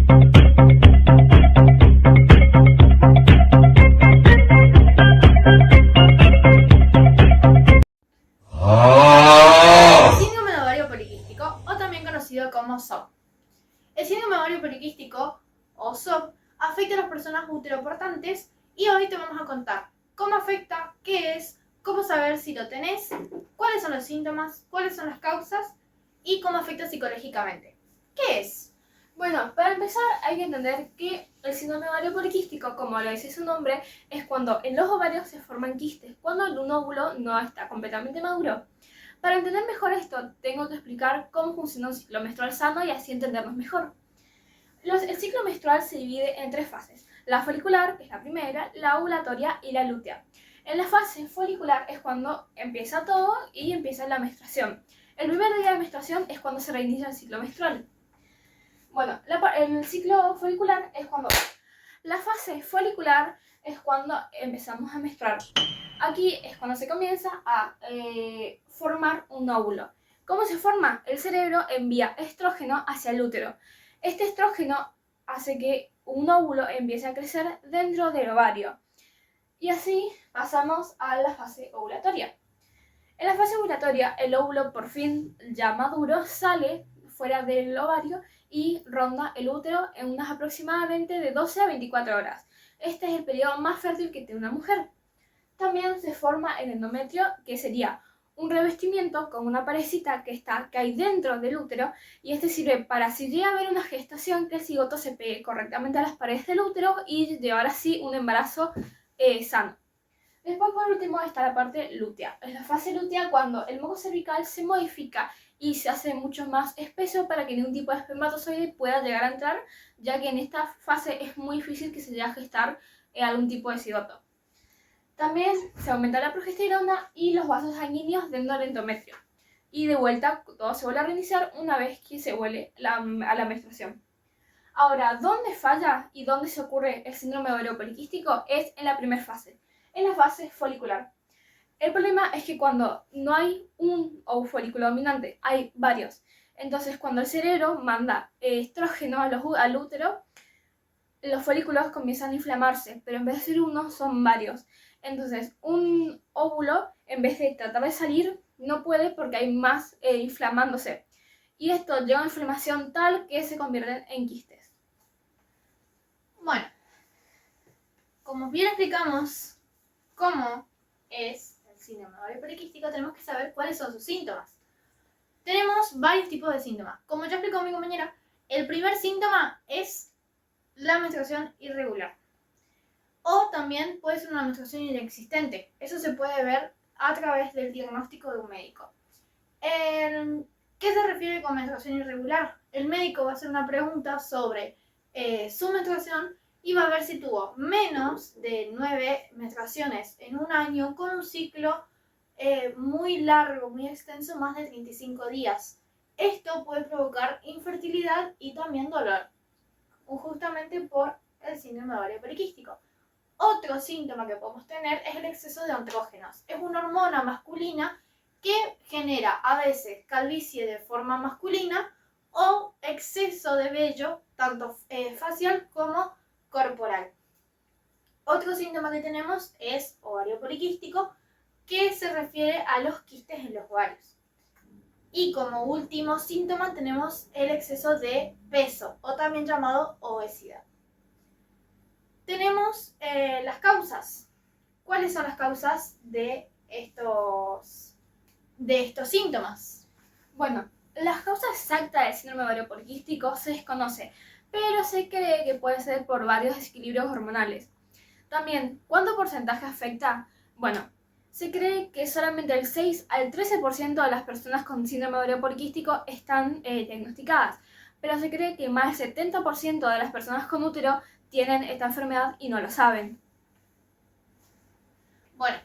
Síndrome de ovario poliquístico, o también conocido como SOP. El síndrome de ovario poliquístico, o SOP, afecta a las personas uteroportantes y hoy te vamos a contar cómo afecta, qué es, cómo saber si lo tenés, cuáles son los síntomas, cuáles son las causas y cómo afecta psicológicamente. ¿Qué es? Bueno, para empezar hay que entender que el síndrome de ovario poliquístico, como lo dice su nombre, es cuando en los ovarios se forman quistes, cuando un óvulo no está completamente maduro. Para entender mejor esto, tengo que explicar cómo funciona un ciclo menstrual sano y así entendernos mejor. El ciclo menstrual se divide en tres fases: la folicular, que es la primera, la ovulatoria y la lútea. En la fase folicular es cuando empieza todo y empieza la menstruación. El primer día de menstruación es cuando se reinicia el ciclo menstrual. Bueno, el ciclo folicular es cuando... La fase folicular es cuando empezamos a menstruar. Aquí es cuando se comienza a formar un óvulo. ¿Cómo se forma? El cerebro envía estrógeno hacia el útero. Este estrógeno hace que un óvulo empiece a crecer dentro del ovario. Y así pasamos a la fase ovulatoria. En la fase ovulatoria, el óvulo por fin ya maduro sale fuera del ovario y ronda el útero en unas aproximadamente de 12 a 24 horas. Este es el periodo más fértil que tiene una mujer. También se forma el endometrio, que sería un revestimiento con una parecita que hay dentro del útero, y este sirve para, si llega a haber una gestación, que el cigoto se pegue correctamente a las paredes del útero y llevar así un embarazo sano. Después, por último, está la parte lútea. Es la fase lútea cuando el moco cervical se modifica y se hace mucho más espeso para que ningún tipo de espermatozoide pueda llegar a entrar, ya que en esta fase es muy difícil que se llegue a gestar algún tipo de cigoto. También se aumenta la progesterona y los vasos sanguíneos dentro del endometrio. Y de vuelta, todo se vuelve a reiniciar una vez que se vuelve a la menstruación. Ahora, ¿dónde falla y dónde se ocurre el síndrome de ovario poliquístico? Es en la primera fase, en la fase folicular. El problema es que cuando no hay un folículo dominante, hay varios. Entonces, cuando el cerebro manda estrógeno al útero, los folículos comienzan a inflamarse, pero en vez de ser uno, son varios. Entonces, un óvulo, en vez de tratar de salir, no puede porque hay más inflamándose. Y esto lleva a una inflamación tal que se convierten en quistes. Bueno, como bien explicamos cómo es el síndrome de ovario poliquístico, tenemos que saber cuáles son sus síntomas. Tenemos varios tipos de síntomas. Como ya explicó mi compañera, el primer síntoma es la menstruación irregular. O también puede ser una menstruación inexistente. Eso se puede ver a través del diagnóstico de un médico. ¿Qué se refiere con menstruación irregular? El médico va a hacer una pregunta sobre su menstruación y va a ver si tuvo menos de 9 menstruaciones en un año con un ciclo muy largo, muy extenso, más de 35 días. Esto puede provocar infertilidad y también dolor, justamente por el síndrome de ovario poliquístico. Otro síntoma que podemos tener es el exceso de andrógenos. Es una hormona masculina que genera a veces calvicie de forma masculina o exceso de vello, tanto facial como corporal. Otro síntoma que tenemos es ovario poliquístico, que se refiere a los quistes en los ovarios. Y como último síntoma tenemos el exceso de peso, o también llamado obesidad. Tenemos las causas. ¿Cuáles son las causas de estos síntomas? Bueno, la causa exacta del síndrome de ovario poliquístico se desconoce, pero se cree que puede ser por varios desequilibrios hormonales. También, ¿cuánto porcentaje afecta? Bueno, se cree que solamente el 6 al 13% de las personas con síndrome de ovario poliquístico están diagnosticadas, pero se cree que más del 70% de las personas con útero tienen esta enfermedad y no lo saben. Bueno,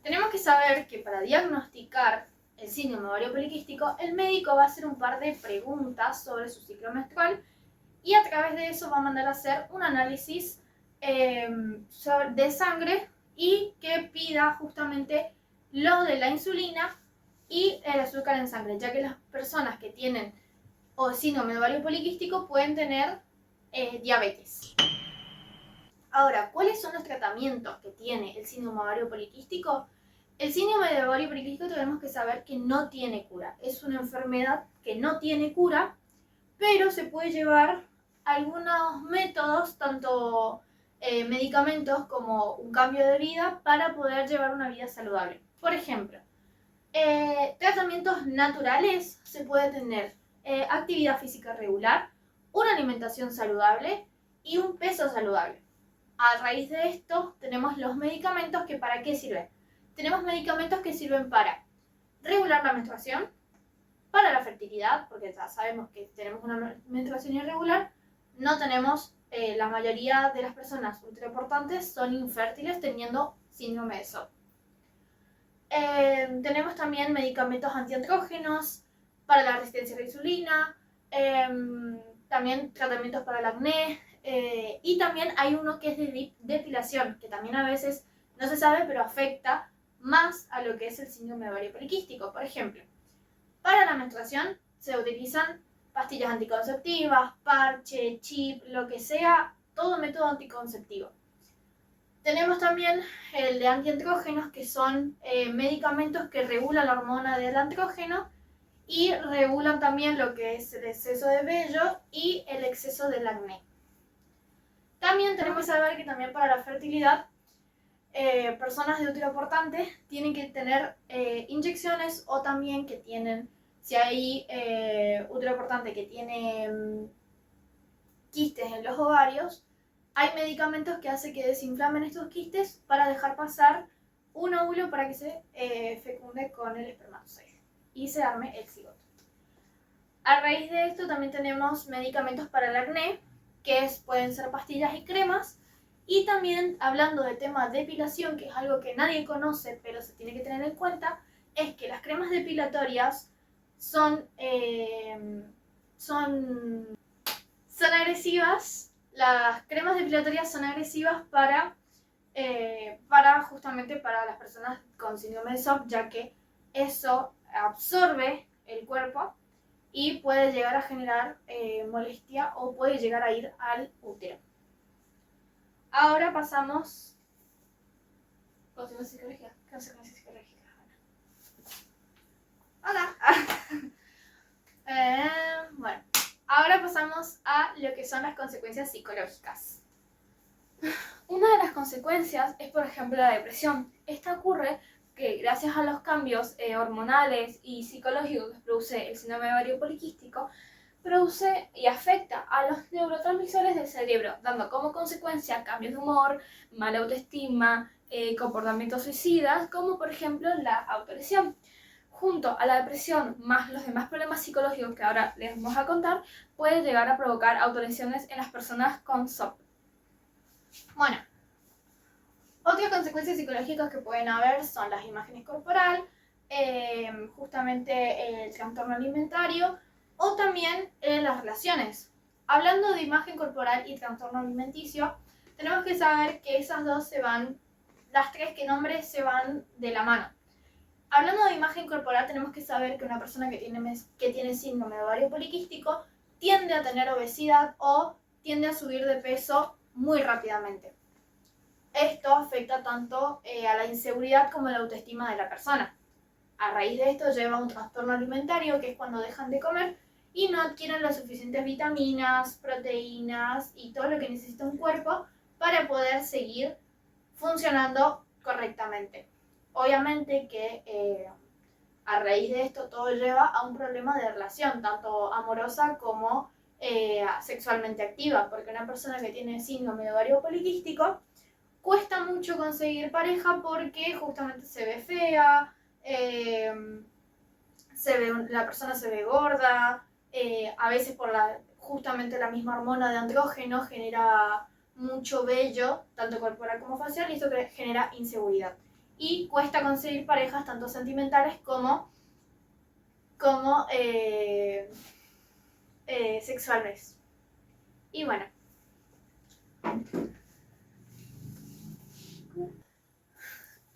tenemos que saber que para diagnosticar el síndrome de ovario poliquístico, el médico va a hacer un par de preguntas sobre su ciclo menstrual y a través de eso va a mandar a hacer un análisis de sangre y que pida justamente lo de la insulina y el azúcar en sangre, ya que las personas que tienen o síndrome de ovario poliquístico pueden tener diabetes. Ahora, ¿cuáles son los tratamientos que tiene el síndrome de ovario poliquístico? El síndrome de ovario poliquístico tenemos que saber que no tiene cura. Es una enfermedad que no tiene cura, pero se puede llevar algunos métodos, tanto medicamentos como un cambio de vida para poder llevar una vida saludable. Por ejemplo, tratamientos naturales se puede tener actividad física regular, una alimentación saludable y un peso saludable. A raíz de esto tenemos los medicamentos que ¿para qué sirven? Tenemos medicamentos que sirven para regular la menstruación, para la fertilidad, porque ya sabemos que tenemos una menstruación irregular, no tenemos, la mayoría de las personas ultraimportantes son infértiles teniendo síndrome de SOP. Tenemos también medicamentos antiandrógenos para la resistencia a la insulina, también tratamientos para el acné, y también hay uno que es de depilación, que también a veces no se sabe, pero afecta más a lo que es el síndrome de ovario poliquístico. Por ejemplo, para la menstruación se utilizan pastillas anticonceptivas, parche, chip, lo que sea, todo método anticonceptivo. Tenemos también el de antiandrógenos, que son medicamentos que regulan la hormona del andrógeno y regulan también lo que es el exceso de vello y el exceso del acné. También tenemos que saber que también para la fertilidad, personas de útero portante tienen que tener inyecciones, o también que tienen, si hay útero portante que tiene quistes en los ovarios, hay medicamentos que hacen que desinflamen estos quistes para dejar pasar un óvulo para que se fecunde con el espermatozoide y se arme el cigoto. A raíz de esto también tenemos medicamentos para el acné, que pueden ser pastillas y cremas. Y también, hablando de tema de depilación, que es algo que nadie conoce pero se tiene que tener en cuenta, es que las cremas depilatorias son agresivas. Las cremas depilatorias son agresivas para justamente para las personas con síndrome de SOP, ya que eso absorbe el cuerpo y puede llegar a generar molestia, o puede llegar a ir al útero. Ahora pasamos. Consecuencias psicológicas. Consecuencias psicológicas. Hola. Bueno, ahora pasamos a lo que son las consecuencias psicológicas. Una de las consecuencias es, por ejemplo, la depresión. Esta ocurre que gracias a los cambios hormonales y psicológicos que produce el síndrome de ovario poliquístico, produce y afecta a los neurotransmisores del cerebro, dando como consecuencia cambios de humor, mala autoestima, comportamientos suicidas, como por ejemplo la autolesión. Junto a la depresión más los demás problemas psicológicos que ahora les vamos a contar, puede llegar a provocar autolesiones en las personas con SOP. Bueno, otras consecuencias psicológicas que pueden haber son las imágenes corporales, justamente el trastorno alimentario, o también las relaciones. Hablando de imagen corporal y trastorno alimenticio, tenemos que saber que esas dos las tres que nombré se van de la mano. Hablando de imagen corporal, tenemos que saber que una persona que tiene síndrome de ovario poliquístico tiende a tener obesidad o tiende a subir de peso muy rápidamente. Esto afecta tanto a la inseguridad como a la autoestima de la persona. A raíz de esto lleva a un trastorno alimentario, que es cuando dejan de comer y no adquieren las suficientes vitaminas, proteínas y todo lo que necesita un cuerpo para poder seguir funcionando correctamente. Obviamente que a raíz de esto todo lleva a un problema de relación, tanto amorosa como sexualmente activa, porque una persona que tiene síndrome de ovario poliquístico cuesta mucho conseguir pareja porque justamente se ve fea, la persona se ve gorda, a veces por justamente la misma hormona de andrógeno genera mucho vello, tanto corporal como facial, y esto genera inseguridad. Y cuesta conseguir parejas tanto sentimentales como sexuales. Y bueno.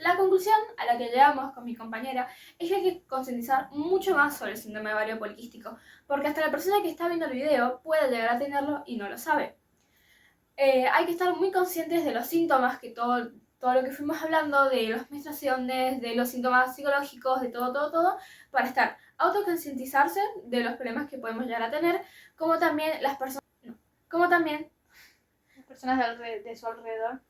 La conclusión a la que llegamos con mi compañera es que hay que concientizar mucho más sobre el síndrome de ovario poliquístico, porque hasta la persona que está viendo el video puede llegar a tenerlo y no lo sabe. Hay que estar muy conscientes de los síntomas, que todo lo que fuimos hablando, de las menstruaciones, de los síntomas psicológicos, de todo, para estar autoconcientizarse de los problemas que podemos llegar a tener, como también las personas de su alrededor.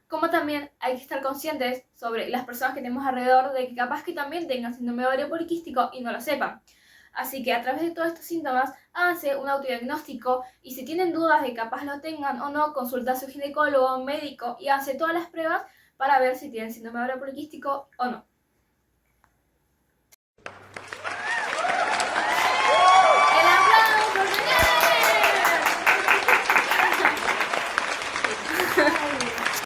Como también hay que estar conscientes sobre las personas que tenemos alrededor de que capaz que también tengan síndrome de ovario poliquístico y no lo sepan. Así que a través de todos estos síntomas, háganse un autodiagnóstico y si tienen dudas de que capaz lo tengan o no, consulten a su ginecólogo o médico y háganse todas las pruebas para ver si tienen síndrome de ovario poliquístico o no.